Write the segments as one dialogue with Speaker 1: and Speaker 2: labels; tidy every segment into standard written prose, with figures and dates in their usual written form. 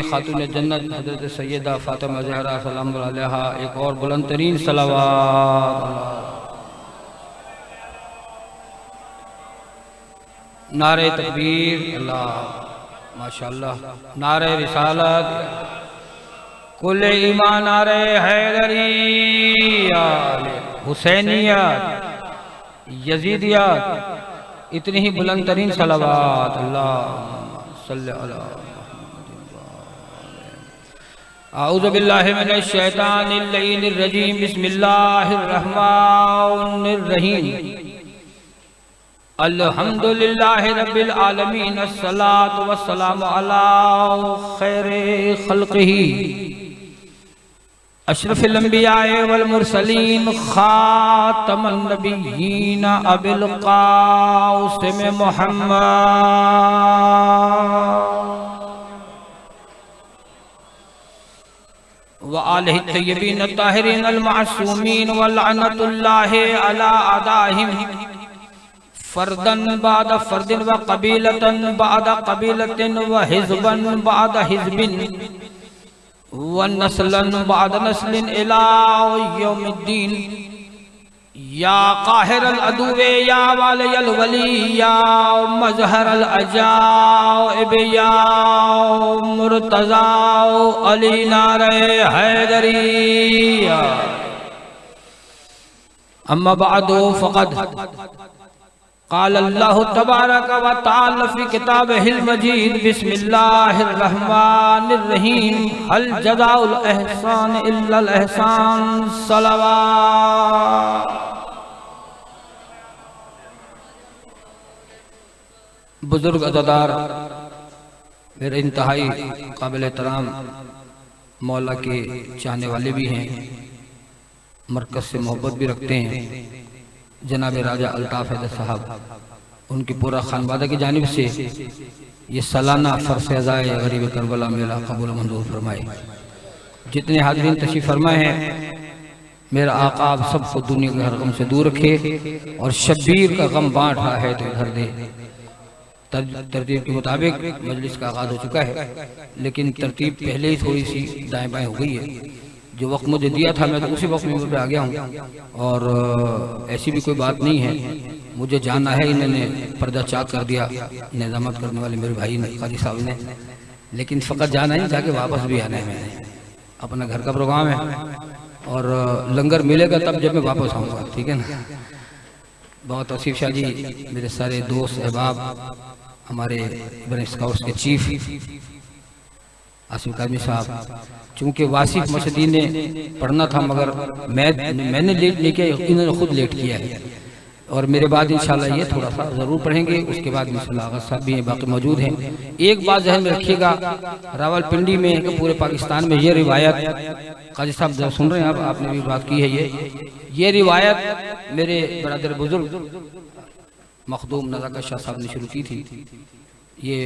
Speaker 1: खातून जन्नत हज़रत सैयदा फातिमा ज़हरा सलाम अलैहा एक और बुलंद तरीन सलावात। नारे तकबीर अल्लाह माशाअल्लाह, नारे रिसालत, कुल ईमान, नारे हैदरिया, हुसैनियत, यजीदियत, इतनी ही बुलंद तरीन सलावात। अल्लाह सल्ले अला आऊज़ु बिल्लाहि मिनश शैतानिर रजीम, बिस्मिल्लाहिर रहमानिर रहीम, अल्हम्दुलिल्लाहि रब्बिल आलमीन, अस्सलातु वस्सलामु अला खैरि खल्क़िही, अशरफिल अंबियाए वल मुरसलीन, खातमुन नबिय्यीन, अबिल क़ासिम मुहम्मद व आलिहि तय्यबीन ताहिरीन अल मासूमीन व लअनतुल्लाहि अला अदाहिम फर्दन बाद फर्दिन व कबीलतन बाद कबीलतिन व हिज़्बन बाद हिज़्बिन व नस्लन बाद नस्लिन इला यौमिद्दीन। या काहिरल अदुवे या वालियल वली या मज़हरल अजाइब या मुर्तज़ा अली नारे हैदरिया। अम्मा बअदु फ़क़द क़ाल अल्लाहु तबारक व तआला फ़ी किताबिहिल मजीद, बिस्मिल्लाहिर रहमानिर रहीम, हल जज़ाउल एहसान इल्लल एहसान, सलावत। बुजुर्ग अज़ादार, मेरे इंतहाई काबिल एहतराम मौला के चाहने वाले भी हैं, मरकज़ से मोहब्बत भी रखते हैं, जनाब राजा अल्ताफ़ हैदर साहब, उनकी पूरा खानवादा की जानिब से ये सालाना फ़र्ज़-ए-अज़ाए गरीब करबला मेला कबूल मंजूर फरमाए। जितने हाज़रीन तशरीफ़ फरमाए हैं, मेरा आका आप सबको दुनिया के हर गम से दूर रखे और शब्बीर का गम बांट रहा है तो इधर दे। तरतीब के मुताबिक मजलिस का आगाज़ हो चुका है, लेकिन तरतीब पहले ही थोड़ी सी दाएँ बाएँ हो गई है। जो वक्त मुझे दिया था मैं तो उसी वक्त में पे आ गया हूँ, और ऐसी भी कोई बात नहीं है, मुझे जाना है। इन्होंने पर्दा चाक कर दिया, निज़ामत करने वाले मेरे भाई ने, काजी साहब ने, लेकिन फ़कत जाना ही, जाके वापस भी आना है। मैंने अपना घर का प्रोग्राम है और लंगर मिलेगा तब जब मैं वापस आऊँगा, ठीक है ना। बहुत आसिफ शाह जी, मेरे सारे दोस्त अहबाब, हमारे बने स्काउट्स के चीफ आसिफ काज़मी साहब, चूँकि वासिफ मशदी ने पढ़ना था मगर मैंने लेट लेके इन्होंने खुद लेट किया है, और मेरे बाद इंशाल्लाह ये थोड़ा सा ज़रूर पढ़ेंगे। उसके बाद इंशाल्लाह आगा साहब भी बाकी मौजूद हैं। एक बात ज़हन में रखिएगा, रावलपिंडी में पूरे पाकिस्तान में ये रिवायत, काजी साहब जब सुन रहे हैं आप, आपने भी बात की है, ये रिवायत मेरे बरादर बुजुर्ग मखदूम नज़ाकत शाह साहब ने शुरू की थी। ये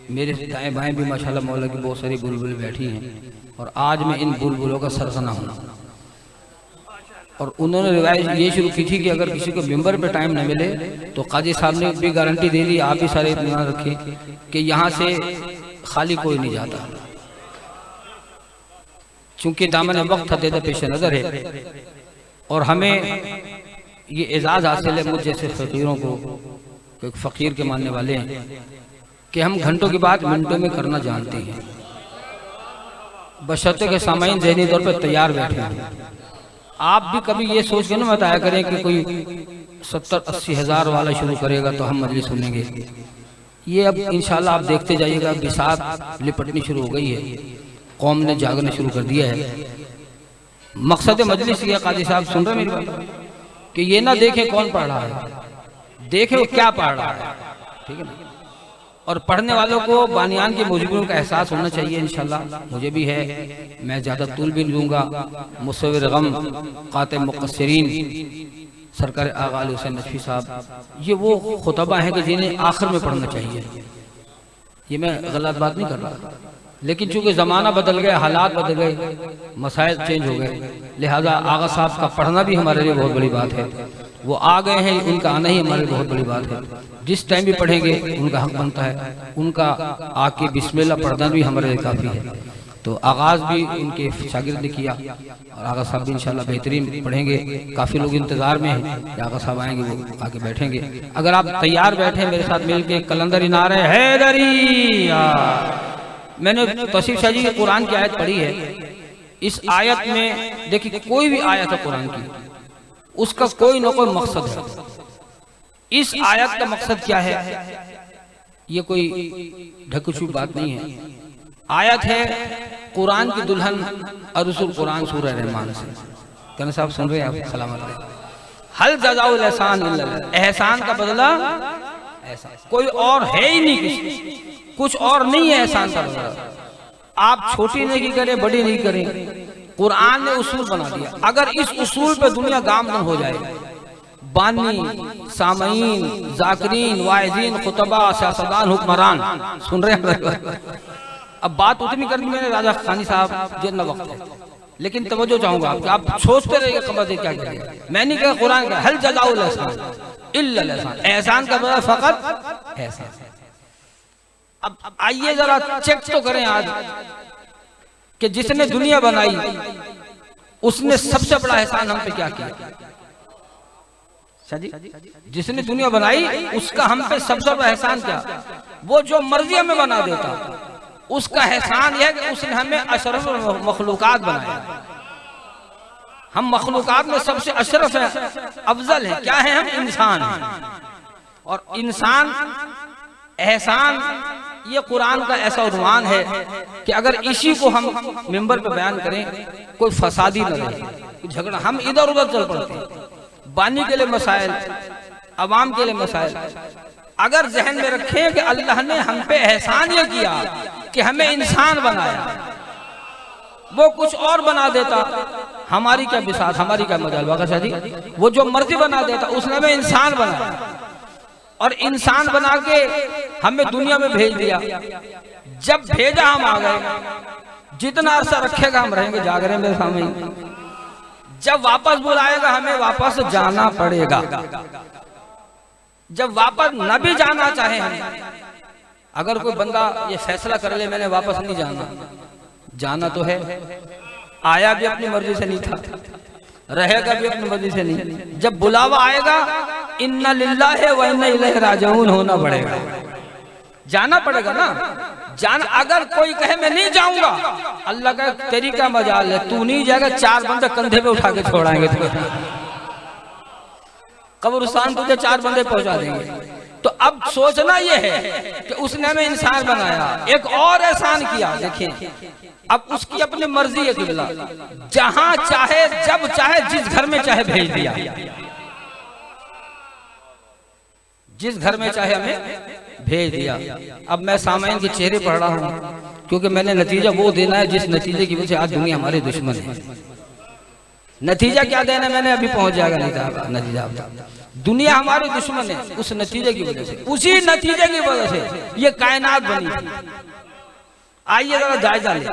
Speaker 1: मेरे दाएँ बाएँ भी माशाल्लाह मौला की बहुत सारी बुलबुल बैठी हैं, और आज मैं इन बुलबुलों का सरसना हूँ। और उन्होंने रिवायत ये शुरू की थी कि अगर किसी को मेंबर पे टाइम न मिले तो काजी साहब ने भी गारंटी दे दी, आप भी सारे इत्मीनान रखें कि यहाँ से खाली कोई नहीं जाता, चूँकि दामन वक्त हद पेश नज़र है। और हमें ये एजाज़ हासिल है मुझ जैसे फ़कीरों को, एक फ़कीर के मानने वाले हैं, कि हम घंटों की बात मिनटों में करना जानते हैं, बशर्ते के सामाइन ज़हनी तौर पर तैयार बैठे हैं। आप भी कभी ये सोच के ना बताया करें कि कोई 70-80 हज़ार वाला शुरू करेगा तो हम मजलिस सुनेंगे। ये अब इंशाल्लाह आप देखते जाइएगा, बिसात लिपटनी शुरू हो गई है, कौम ने जागना शुरू कर दिया है। मकसद मजलिस ये काजी साहब सुन रहे मेरी बात, कि ये ना देखें कौन पढ़ रहा है, देखें वो क्या पढ़ रहा है, ठीक है ना। और पढ़ने वालों को बानियान के मौजूदों का एहसास होना चाहिए। इंशाल्लाह मुझे भी है, मैं ज़्यादा तूल भी लूँगा। मुसव्विर गम क़ातिल मुक़स्सिरीन सरकार आगा अली हुसैन नदवी साहब, ये वो खुतबा हैं कि जिन्हें आखिर में पढ़ना चाहिए। ये मैं गलत बात नहीं कर रहा, लेकिन चूँकि ज़माना बदल गया, हालात बदल गए, मसाइल चेंज हो गए, लिहाजा आगा साहब का पढ़ना भी हमारे लिए बहुत बड़ी बात है। वो आ गए हैं, उनका आना ही हमारे बहुत बड़ी बात है। जिस टाइम भी पढ़ेंगे उनका हक बनता है, उनका आके बिस्मिल्लाह पढ़ना भी हमारे लिए काफ़ी है। तो आगाज़ भी उनके शागिर्द ने किया और आगा साहब भी इंशाल्लाह बेहतरीन पढ़ेंगे। काफ़ी लोग इंतज़ार में हैं कि आगा साहब आएंगे, वो आके बैठेंगे। अगर आप तैयार बैठे मेरे साथ मिलके कलंदर इनारे हैदरी। मैंने तौसीफ शाह जी के कुरान की आयत पढ़ी है। इस आयत में देखिए, कोई भी आयत है कुरान की, उसका कोई ना कोई मकसद है। इस आयत का मकसद क्या है, ये कोई ढकुछू बात नहीं है। आयत है कुरान की दुल्हन अरसुल कुरान सूरह रहमान से। कहना साहब सुन रहे हैं आप? सलामत। हल जज़ाउल एहसान इल्ला, एहसान का बदला ऐसा कोई और है ही नहीं, किसी कुछ और नहीं है एहसान का बदला। आप छोटी नहीं करें, बड़ी नहीं करें, कुरान ने उसूल बना दिया। अगर इस उसूल पे दुनिया गामगन हो जाए, बानी, सामईन, जाकिरीन, वाइजीन, खुतबा, सियासतदान, हुक्मरान, सुन रहे हैं? अब बात उतनी करनी मैंने राजा खानी साहब जितना वक्त है, लेकिन तवज्जो चाहूंगा कि आप सोचते रहिए कमर से क्या करेगा। मैंने कहा कुरान का हल जज़ाउल एहसान इल्ला एहसान, एहसान का बदला फकत एहसान। अब आइए जरा चेक तो करें आज कि जिसने दुनिया बनाई उसने सबसे बड़ा एहसान हम पे क्या किया। जिसने दुनिया बनाई उसका हम पे सबसे बड़ा एहसान क्या? वो जो मर्जी हमें बना देता, उसका एहसान यह कि उसने हमें अशरफ मखलूकात बनाया। हम मखलूकात में सबसे अशरफ है, अफजल है। क्या है? हम इंसान हैं। और इंसान एहसान, ये कुरान का ऐसा उन्वान है कि अगर इसी को हम मिंबर पे बयान करें, कोई फसादी न रहे, झगड़ा, हम इधर उधर चल पड़ते हैं। बानी के लिए मसाइल, अवाम के लिए मसाइल। अगर जहन में रखें कि अल्लाह ने हम पे एहसान ये किया कि हमें इंसान बनाया, वो कुछ और बना देता, हमारी क्या बिसात, हमारी क्या मजाल। वाक़ई जी, वो जो मर्जी बना देता, उसने हमें इंसान बनाया और इंसान बना के हमें दुनिया में भेज दिया। जब भेजा हम आ गए, जितना अरसा रखेगा हम रहेंगे जागरे मेरे सामने। जब वापस बुलाएगा हमें वापस जाना पड़ेगा। जब वापस न भी जाना चाहे हम, अगर कोई बंदा ये फैसला कर ले मैंने वापस नहीं जाना, जाना तो है। आया भी अपनी मर्जी से नहीं था, रहेगा भी अपनी मर्जी से नहीं। जब बुलावा आएगा इन्ना लिल्लाहि व इन्ना इलैहि राजिऊन होना पड़ेगा, जाना पड़ेगा ना। जाना, अगर कोई कहे मैं नहीं जाऊंगा, अल्लाह का तेरी क्या मजाल है, तू नहीं जाएगा, 4 बंदे कंधे पे उठा के छोड़ाएंगे तुझे, कब्रिस्तान तुझे 4 बंदे पहुंचा देंगे। तो अब सोचना यह है कि उसने हमें इंसान बनाया, एक और एहसान किया। देखिए, अब उसकी अपनी मर्जी है, किबला जहां चाहे, जब चाहे, जिस घर में चाहे भेज दिया, जिस घर में चाहे हमें भेज दिया। अब मैं सामईन के चेहरे पढ़ रहा हूं, क्योंकि मैंने नतीजा वो देना है जिस नतीजे की वजह से आज दुनिया हमारे दुश्मन है। नतीजा क्या देना, मैंने अभी पहुंच जाएगा नतीजा। दुनिया हमारे दुश्मन है उस नतीजे की वजह से, उसी नतीजे की वजह से ये कायनात बनी थी। आइए जरा जायजा ले,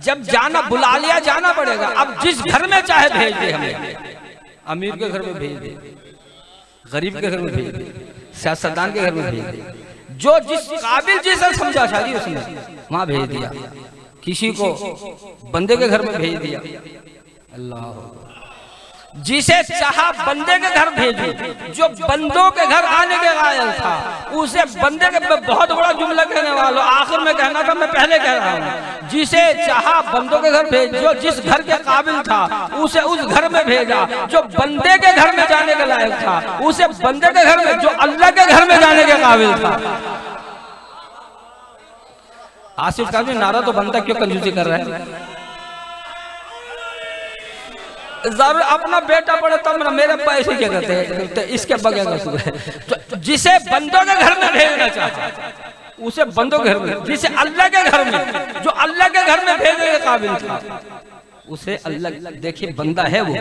Speaker 1: जब जाना बुला लिया, जाना पड़ेगा। अब जिस घर में चाहे भेज दे, हमें अमीर के घर में भेज दे, गरीब के घर में भेज दे, सियासतदान के घर में भेज दे, जो जिस काबिल जैसा समझा शादी उसने वहां भेज दिया। किसी को बंदे के घर में भेज दिया, अल्लाह जिसे चाहा बंदे के घर भेजू, जो बंदों के घर आने के कायल था उसे बंदे के, बहुत बड़ा जुमला कहने वालों, आखिर में कहना था, मैं पहले कह रहा हूँ, जिसे चाहा बंदों के घर भेज, जो जिस घर के काबिल था उसे उस घर में भेजा, जो बंदे के घर में जाने के लायक था उसे बंदे के घर में, जो अल्लाह के घर में जाने के काबिल था। आसिफ का भी नारा तो बनता, क्यों कंजूसी कर रहा है? जरूर अपना बेटा पड़े तब ना, मेरे पैसे क्या करते हैं, तो इसके बगैर जिसे बंदों के घर में भेजना चाहता उसे बंदों के घर में, जिसे अल्लाह के घर में, जो अल्लाह के घर में भेजने के काबिल था उसे अल्लाह, देखिए बंदा है वो,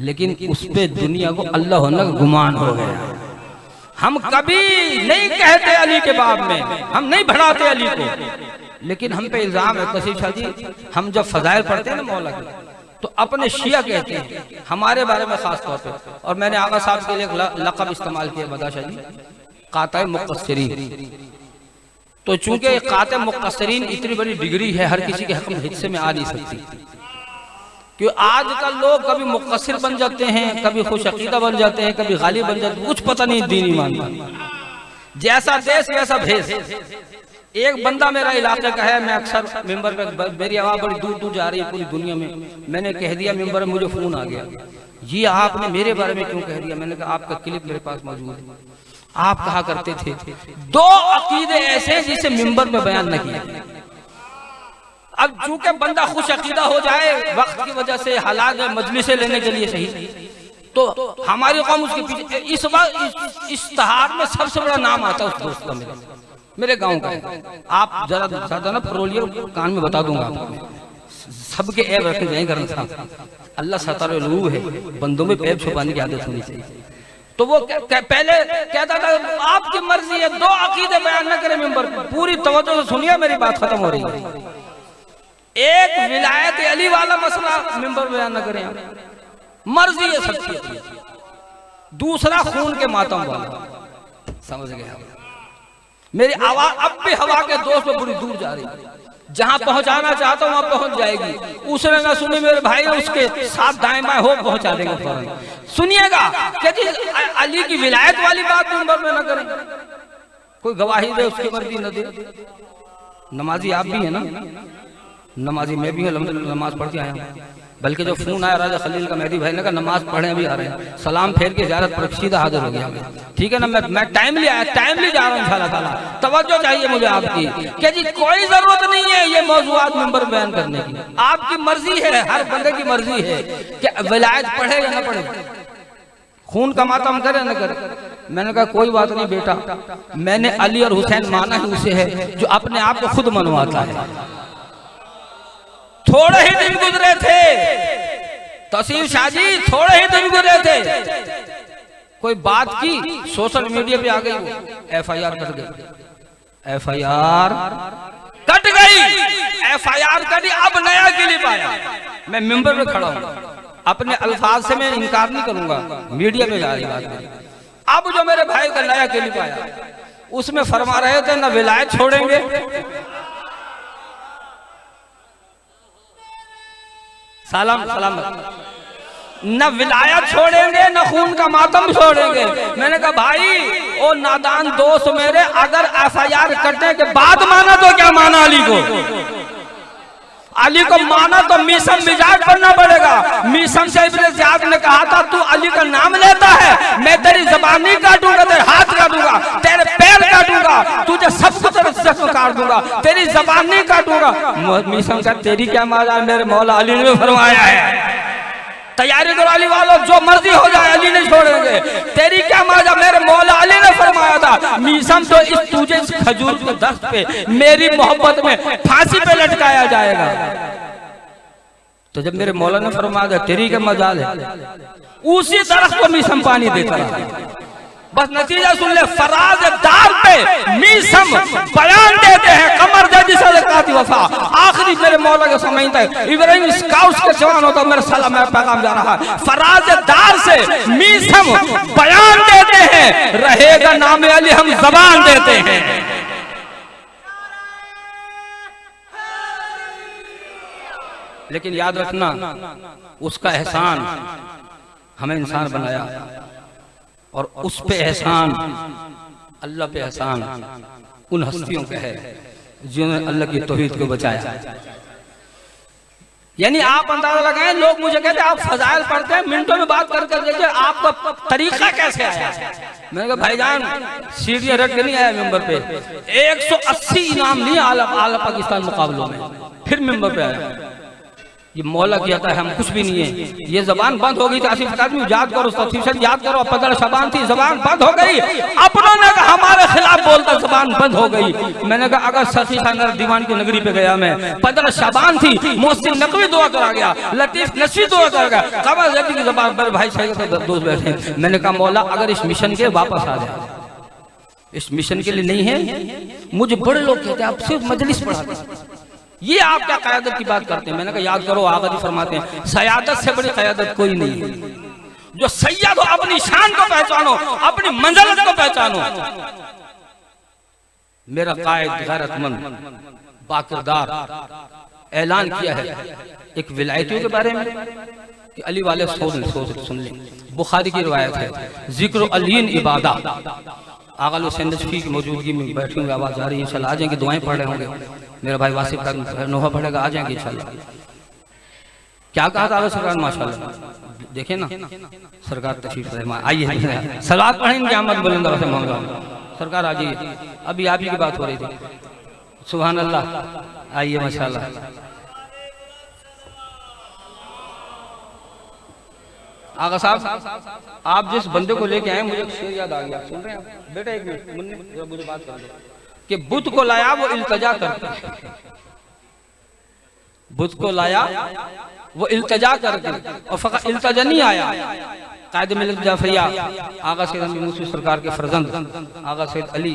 Speaker 1: लेकिन उस पे दुनिया को अल्लाह होने का गुमान हो गया। हम कभी नहीं कहते अली के बाब में, हम नहीं बढ़ाते अली को, लेकिन हम पे इल्जाम है तौसीफ शाह जी, हम जब फजाइल पढ़ते हैं ना मौला के, तो अपने शिया कहते हैं हमारे बारे में खास तौर पे, और मैंने आगा साहब के लिए लक़ब इस्तेमाल किया बदाशा जी, काते मुक़स्सिरीन। तो चूंकि काते मुक़स्सिरीन इतनी बड़ी डिग्री है, हर किसी के हक़ में हिस्से में आ नहीं सकती, क्योंकि आजकल लोग कभी मुक़स्सिर बन जाते हैं, कभी खुश अक़ीदा बन जाते हैं, कभी गालिब बन जाते हैं, कुछ पता नहीं दीन ईमान का। जैसा देश वैसा भेष। एक बंदा मेरा इलाके का है, मैं अक्सर मिंबर पे, मेरी आवाज़ बड़ी दूर दूर जा रही है पूरी दुनिया में, मैंने कह दिया मिंबर में, मुझे फ़ोन आ गया, ये आपने मेरे बारे में क्यों कह दिया? मैंने कहा आपका क्लिप मेरे पास मौजूद है, आप कहा करते थे 2 अकीदे ऐसे जिसे मिंबर में बयान न किया। अब चूंकि बंदा खुश अकीदा हो जाए वक्त की वजह से, हालात मजलिसें लेने के लिए सही, तो हमारी कौम उसके पीछे, इस बार इश्तिहार में सबसे बड़ा नाम आता है उस दोस्त का, मेरे गांव का है। आप जरा ज्यादा ना फरोलिए, कान में बता दूंगा आपको, सबके ऐब रखे जाए करना साहब, अल्लाह सतारुल है, बंदों में ऐब छुपाने की आदत होनी चाहिए। तो वो पहले कहता था आपकी मर्जी है, 2 अकीदे बयान न करें मिंबर पर। पूरी तवज्जो से सुनिए, मेरी बात खत्म हो रही है। एक विलायत अली वाला मसला मिंबर बयान न करें, मर्जी है सबकी। दूसरा खून के मातम वाला, समझ गए? मेरी आवाज अब भी हवा के दोस्त में बड़ी दूर जा रही है, जहां पहुंचाना चाहता हूं वहां पहुंच जाएगी। उसने ना सुनी मेरे भाई, उसके साथ दाएं बाएं हो पहुंचा देंगे फौरन। सुनिएगा कि जी अली की विलायत वाली बात मिंबर में न करें, कोई गवाही दे उसकी मर्जी न दे। नमाजी आप भी है ना, नमाजी मैं भी हूं, अल्हम्दुलिल्लाह नमाज पढ़ के आया हूं। बल्कि जो फोन आया राजा खलील का, मेहदी भाई ने कहा नमाज पढ़े अभी आ रहे हैं, सलाम फेर के ज़ियारत पर सीधा हाजिर हो गया मैं, ठीक है ना। मैं टाइमली आया, टाइमली जा रहा हूँ इंशाअल्लाह ताला। तवज्जो चाहिए मुझे आपकी कि जी कोई जरूरत नहीं है ये मौज़ूआत मिंबर बयान करने की, आपकी मर्जी है, हर बंदे की मर्जी है कि विलायत पढ़े या न पढ़े, खून का मातम करे न करे। मैंने कहा कोई बात नहीं बेटा, मैंने अली और हुसैन माना ही उसे है जो अपने आप को खुद मनवाता है। थोड़े ही दिन गुजरे थे तसीम शाह जी, थोड़े ही दिन गुजरे थे, कोई बात की सोशल मीडिया पे आ गई, वो FIR कट गई, FIR कट गई, FIR कटी। अब नया क्लिप आया, मैं मिंबर पे खड़ा हूं, अपने अल्फाज से मैं इनकार नहीं करूंगा, मीडिया पे जा रही बात। अब जो मेरे भाई का नया क्लिप आया उसमें फरमा रहे थे न विलायत छोड़ेंगे, सलाम न विलायत छोड़ेंगे, न खून का मातम छोड़ेंगे। मैंने कहा भाई ओ नादान दोस्त मेरे, अगर FIR कटने के बाद माना तो क्या माना अली को? अली को माना तो मीसम मिजाज बनना पड़ेगा। मीसम से इब्ने ज़ियाद ने कहा था तू अली का नाम लेता है, मैं तेरी ज़बान नहीं काटूंगा, तेरे हाथ काटूंगा, तेरे पैर काटूंगा, तुझे सब कुछ जख्म काट दूंगा, तेरी ज़बान नहीं काटूंगा। मीसम का तेरी क्या मजा, मेरे मौला अली ने फरमाया है तैयारी करो अली वालों, जो मर्जी हो जाए अली नहीं छोड़ेंगे। तेरी क्या मजा, मेरे मौला अली ने फरमाया था मीसम तो इस तुझे इस खजूर के दस्त पे मेरी मोहब्बत में फांसी पे लटकाया जाएगा। तो जब मेरे मौला ने फरमाया था तेरी क्या मजाल है, उसी दरख्त को मीसम पानी देता रहा। बस नतीजा सुन ले, फराज दार पे मीसम बयान देते हैं, कमर जैसी सदकाती वफा। आखिरी मेरे मौला के समय तक इब्राहिम स्काउट्स के जवान होता मेरा सलाम मेरा पैगाम जा रहा है। फराज दार से मीसम बयान देते हैं, रहेगा नाम अली हम जबान देते हैं। लेकिन याद रखना उसका एहसान हमें इंसान बनाया, और उस पे एहसान, अल्लाह पे एहसान उन हस्तियों का है जिन्होंने अल्लाह की तौहीद को बचाया। यानी आप अंदाजा लगाएं, लोग मुझे कहते हैं आप फजाइल पढ़ते हैं, मिनटों में बात कर देखिए आपका तरीका कैसे आया। मैंने कहा भाईजान सीढ़ियां रट के नहीं आया मिंबर पे, 180 इनाम लिए आला पाकिस्तान मुकाबलों में, फिर मिंबर पे आया। ये मौला किया था, हम कुछ भी नहीं है। ये जबान बंद हो गई थी, आसिफ आदमी याद करो, तफसील याद करो, 15 शबान थी, जबान बंद हो गई। अपनों ने कहा हमारे खिलाफ बोलता, जबान बंद हो गई। मैंने कहा अगर सखी खानर दीवान की नगरी पे गया मैं, 15 शबान थी, मोहसिन नकवी दुआ करा गया, लतीफ नस्वी दुआ कर गया, कमर जैदी की जबान पर भाई दोस्त बैठे। मैंने कहा मौला अगर इस मिशन के वापस आ जाए, इस मिशन के लिए नहीं है। मुझे बड़े लोग कहते हैं आप सिर्फ मजलिस पढ़ाते, ये आप क्या क़यादत की बात करते हैं? मैंने कहा याद करो, आगा जी फरमाते हैं सयादत से बड़ी क़यादत कोई नहीं है। जो सैयद हो अपनी शान को पहचानो, अपनी मंजिलत को पहचानो। मेरा कायद गैरतमंद बाकिरदार ऐलान किया है एक विलायतियों के बारे में कि अली वाले सोच सुन लें। बुखारी की रिवायत है, जिक्र अलीन इबादा। आगा हुसैन नजफी की मौजूदगी में बैठी हुई आवाज़ आ रही है, इंशाल्लाह आ जाएंगे, दुआएं पढ़ रहे होंगे। मेरा भाई वासिफ का नोहा पढ़ेगा, आ जाएंगे इंशाल्लाह। क्या कहा था सरकार? माशाल्लाह देखें ना, सरकार तशरीफ फरमा, आइए सलात पढ़ेंगे अहमद बुलंद से मोहम्मद सरकार आ जाइए। अभी आप ही की बात हो रही थी, सुभान अल्लाह, आइए माशाल्लाह। आगा साहब, आप जिस बंदे को लेके आए मुझे शेर याद आ गया, सुन रहे हैं बेटा? एक मिनट मुन्ने मुझे बात कर दो कि बुत को लाया वो इल्तजा करके, बुत को लाया वो इल्तजा करके, और फकत इल्तजा नहीं आया। कायद मिल्लत जाफरिया आगा सैयद अमीर मूसवी सरकार के फर्जंद आगा सैयद अली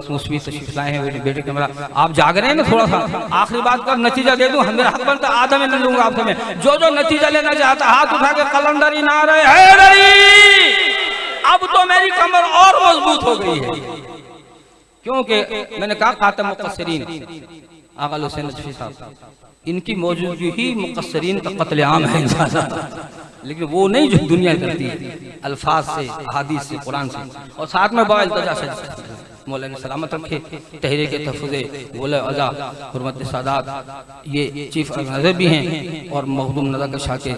Speaker 1: मूसवी तशरीफ लाए हैं। बेटे कैमरा आप जाग रहे हैं ना थोड़ा सा? आखिरी बात का नतीजा दे दूं, मेरा हक बनता आधा में ले लूंगा आपसे मैं। जो नतीजा लेना चाहता हाथ उठा के कलंदरी नारे हैदरी। अब तो मेरी कमर और मजबूत हो गई है, क्योंकि मैंने कहा खातम मुक़स्सिरीन आगा हुसैन नजफी साहब, इनकी मौजूदगी ही मुक़स्सिरीन का कत्लेआम है इंसान। लेकिन वो नहीं जो दुनिया करती है अल्फाज से, हदीस से, कुरान से, और साथ में बा इल्तिजा से। मौलाना सलामत रखे तहरीक तहफ़्फ़ुज़ वला अज़ा हुर्मत सादात, ये चीफ ऑर्गेनाइजर भी हैं और मखदूम नज़र शाह के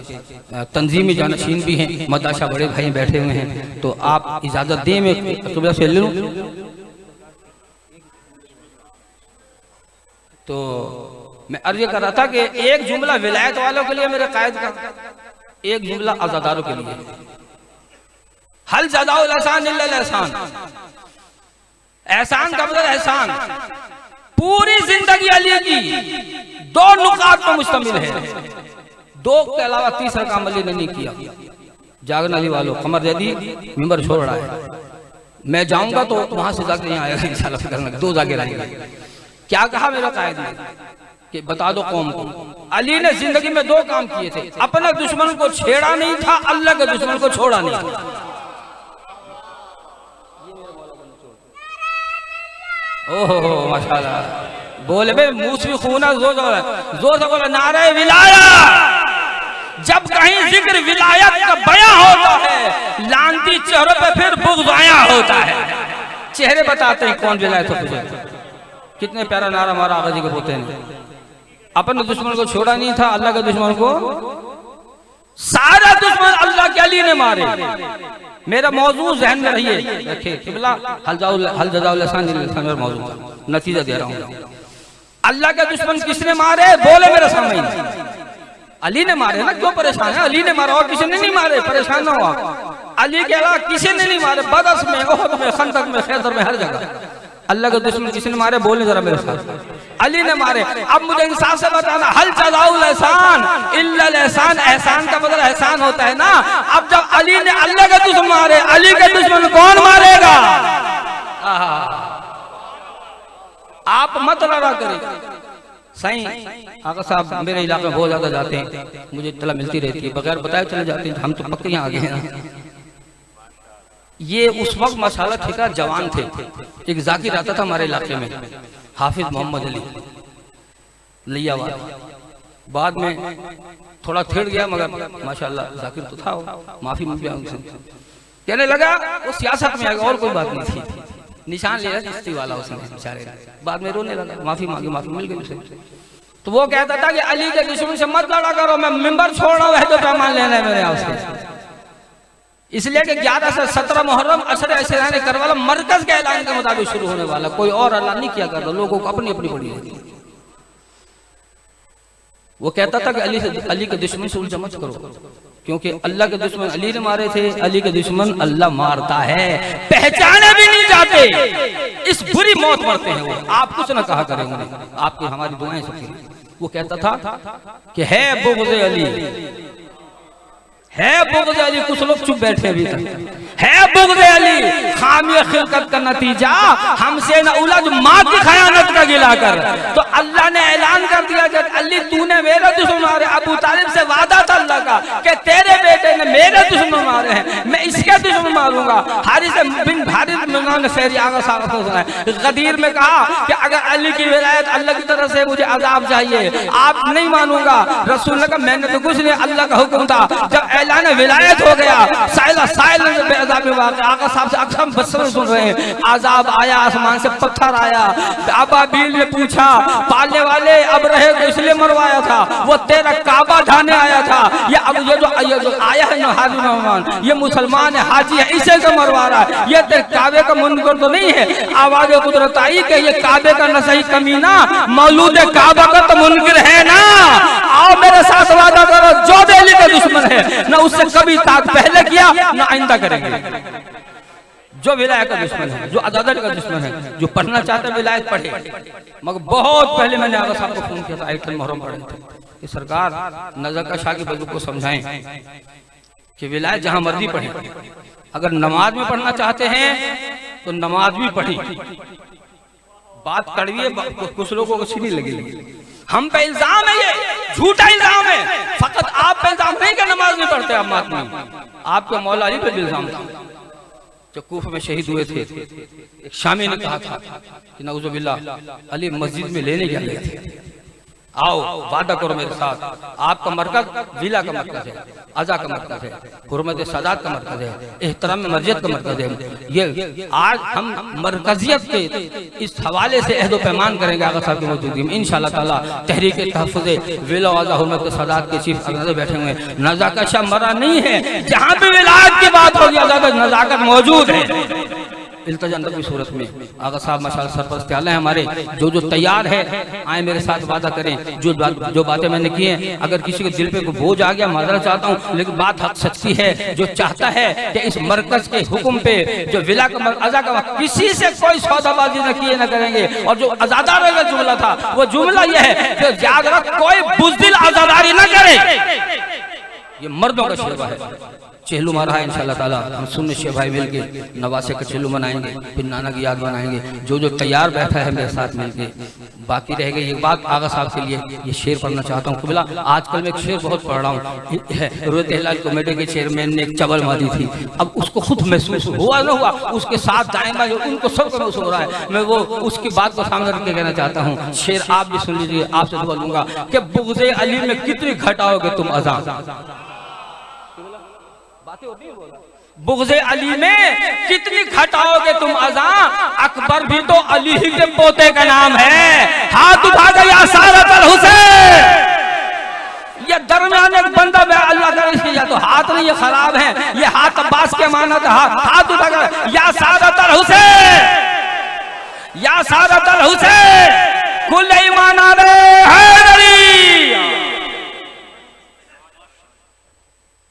Speaker 1: तंजीमी जानशीन भी हैं। मदाशा बड़े भाई बैठे हुए हैं, तो आप इजाज़त दें मैं क़िबला से ले लूँ। तो मैं अर्ज़ कर रहा था कि एक जुमला विलायत वालों के लिए मेरे कायद का, एक जुमला आज़ादारों के लिए। हल जज़ाउल एहसान इल्लल एहसान। एहसान का मतलब एहसान। पूरी जिंदगी अली की दो नुकात पर मुश्तमिल है, दो के अलावा तीसरा काम अली ने नहीं किया। जागरण अली वालों, कमर दे दी, मिंबर छोड़ रहा है, मैं जाऊंगा तो वहां से जाके यहाँ आएगा इंशाल्लाह। दो जाके रहेंगे। क्या कहा मेरा कायद ने कि बता दो कौम को, अली ने जिंदगी में दो काम किए थे। अपने दुश्मन को छेड़ा नहीं था, अल्लाह के दुश्मन को छोड़ा नहीं था। ओहो माशाल्लाह, बोले बे मूसवी खूना जोर से बोला नारे विलायत। जब कहीं जिक्र विलायत का बयां होता है, लानती चेहरों पे फिर बुग़्ज़ आया होता है। चेहरे बताते हैं कौन विलायत हो। कितने प्यारा नारा हमारा आगा जी के पोते ने, अपने दुश्मन को छोड़ा नहीं था, अल्लाह के दुश्मन को, सारा दुश्मन अल्लाह के अली ने मारे। मेरा मौजू ज़हन में रहिए, रखिए क़िबला हल जज़ाउल एहसान इल्लल एहसान पर मौजू नतीजा दे रहा हूँ। अल्लाह के दुश्मन किसने मारे? बोले मेरे सामने अली ने मारे ना। क्यों परेशान है? अली ने मारा, और किसी ने नहीं मारे, परेशान ना हो आप। अली के अलावा किसी ने नहीं मारे। बदर में, उहद में, खंदक में, खैबर में, हर जगह अल्लाह के दुश्मन किसी ने मारे? बोलने जरा मेरे साथ। अली ने मारे। अब मुझे इंसाफ से बताना, हल जज़ाउल एहसान इल्लल एहसान। एहसान का मतलब एहसान होता है ना। अब जब अली ने अल्लाह के दुश्मन मारे, अली के दुश्मन कौन मारेगा? आप मत लड़ा करें। सही आका साहब मेरे इलाके में बहुत ज्यादा जाते हैं, मुझे इत्तला मिलती रहती है, बगैर बताए चले जाते हैं। हम तो पक्के यहाँ आगे हैं। ये उस वक्त मसाला ठेका जवान थे। एक जाकिर आता था हमारे इलाके में, हाफिज मोहम्मद अली लियावाद। बाद में थोड़ा थिड़ गया, मगर माशाल्लाह जाकिर तो था, माफी मांग उनसे। कहने लगा वो सियासत में आएगा, और कोई बात नहीं थी। निशान लिया चिश्ती वाला उसने बेचारे। बाद में रोने लगा, माफी मांगी, माफी मिल गई उसे। तो वो कहता था कि अली के दुश्मन से मत लड़ा करो, मैं मिंबर छोड़ रहा हूँ, तो पैमान लेना है मेरे आपसे। इसलिए कि 11 से 17 मुहर्रम असर ऐसे करवाला मरकज के ऐलान के मुताबिक शुरू होने वाला, कोई और ऐलान नहीं किया करता। लोगों को अपनी अपनी पड़ी है। वो कहता था कि अली के दुश्मन से उल्टा मत करो, क्योंकि अल्लाह के दुश्मन अली ने मारे थे, अली के दुश्मन अल्लाह मारता है, पहचाने भी नहीं जाते, इस बुरी मौत मरते हैं वो। आप कुछ ना कहा करेंगे, आपकी हमारी दुआएं सबकी। वो कहता था कि है बुग़्ज़ अली, है बुग़्ज़ अली, कुछ लोग चुप बैठे अभी तक, है बुग़्ज़ अली खामी खिलकत का नतीजा हमसे न उलझ माँ की खयानत का गिला कर। तो अल्लाह ने ऐलान कर दिया कि अली तूने मेरे दुश्मन मारे, अबू तालिब से वादा था अल्लाह का कि तेरे बेटे ने मेरे दुश्मन मारे हैं, मैं इसके दुश्मन मारूंगा। हारिस बिन हारिस ने फेरी आगा साबित होता है, गदीर में कहा कि अगर अली की विलायत अल्लाह की तरफ से मुझे अजाब चाहिए, आप नहीं मानूंगा। रसूल ने कहा मैंने तो कुछ नहीं, अल्लाह का हुक्म था। जब ऐलान विलायत हो गया, साइल आका साहब से अक्सर बसर सुन रहे हैं, आजाब आया, आसमान से पत्थर आया। अबाबील ने पूछा पालने वाले अब रहे तो इसलिए मरवाया था, वो तेरा काबा ढाने आया था, ये अब ये जो आया है ना हाजी मेहमान, ये मुसलमान है, हाजी है, इसे तो मरवा रहा है, ये तेरे काबे का मुनकर तो नहीं है। आवाज कुदरत आई कि ये काबे का न सही कमीना मौलूद काबा का तो मुनकर है ना। आओ मेरे साथ वादा करो, जो दिल्ली का दुश्मन है ना उससे कभी ताक पहले किया ना आइंदा करेंगे। जो विलायत का दुश्मन है, जो अदालत का दुश्मन है, जो पढ़ना चाहते विलायत पढ़े। मगर बहुत पहले मैंने आगा साहब को फोन किया था, आयतुल मुहर्रम पढ़े थे कि सरकार नज़र शाह के बुजुर्ग को समझाएं कि विलायत जहां मर्जी पढ़े, अगर नमाज में पढ़ना चाहते हैं तो नमाज भी पढ़ी। बात कड़वी है, कुछ लोगों को अच्छी नहीं लगी। हम पे इल्जाम है, ये झूठा इल्जाम है। फकत आप पे इल्जाम नहीं कि नमाज नहीं पढ़ते आप मातमी, आपके मौला अली पे भी इल्जाम था जो कूफा में शहीद हुए थे। एक शामी ने कहा था कि नऊजुबिल्लाह अली मस्जिद में लेने जा रहे थे, आओ वादा करो मेरे साथ, आपका मरकज विला का मरकज है, अजा का मरकज है, हुर्मत सादात का मरकज है, एहतराम मर्जियत का मरकज है। ये आज हम मरकजियत के इस हवाले से अहद पैमान करेंगे आगा साहब की मौजूदगी में इंशाअल्लाह ताला। तहरीक तहफ़्फ़ुज़ विला अज़ा हुर्मत सादात के चीफ अगर बैठे हुए हैं, नज़ाकत शाह मरा नहीं है, जहाँ पे विलायत की बात होगी नज़ाकत मौजूद है। इल्तिजा नबी सूरत में आगा साहब माशाअल्लाह सरपरस्त आला है हमारे, जो तैयार है आए मेरे साथ वादा करें। जो बातें मैंने की हैं, अगर किसी के दिल पे कोई बोझ आ गया माजरा चाहता हूँ, लेकिन बात हक सच्ची है। जो चाहता है कि इस मरकज के हुक्म पे जो विला का अज़ा का किसी से कोई सौदाबाजी न किए न करेंगे, और जो आज़ादार का जुमला था वो जुमला ये है कि याद रख कोई बुज़दिल आज़ादारी न करे। ये मर्दों का शेवा है। चेहलू मारा है इंशाअल्लाह ताला, हम सुन्नी शेख भाई मिलके नवासे का चेहलू मनाएंगे, फिर नाना की याद बनाएंगे। जो तैयार बैठा है मेरे साथ मिलके, बाकी रह गई एक बात आगा साहब के लिए ये शेर पढ़ना चाहता हूँ। कुबला आजकल मैं एक शेर बहुत पढ़ रहा हूँ, रोयत हिलाल कमेटी के चेयरमैन ने एक चबल मारी थी, अब उसको खुद महसूस हुआ न हुआ, उसके साथ दाएं जो उनको सबको महसूस हो रहा है। मैं वो उसकी बात को सामने रख के कहना चाहता हूँ। शेर आप भी सुन लीजिए, आपसे दुआ लूंगा कि बुग़्ज़े अली में कितनी घटाओगे तुम अज़ा, बुग़्ज़े अली में कितनी घटाओगे तुम अज़ा, अकबर भी तो अली ही के पोते का नाम है। हाथ उठा गया या सारतल हुसैन, ये दरमियान एक बंदा अल्लाह का इसकी, या तो हाथ नहीं ये खराब है, ये हाथ अब्बास के माना था। हाथ उठा गया या सारतल हुसैन, या सारतल हुसैन कुल ईमान रे हैदरी।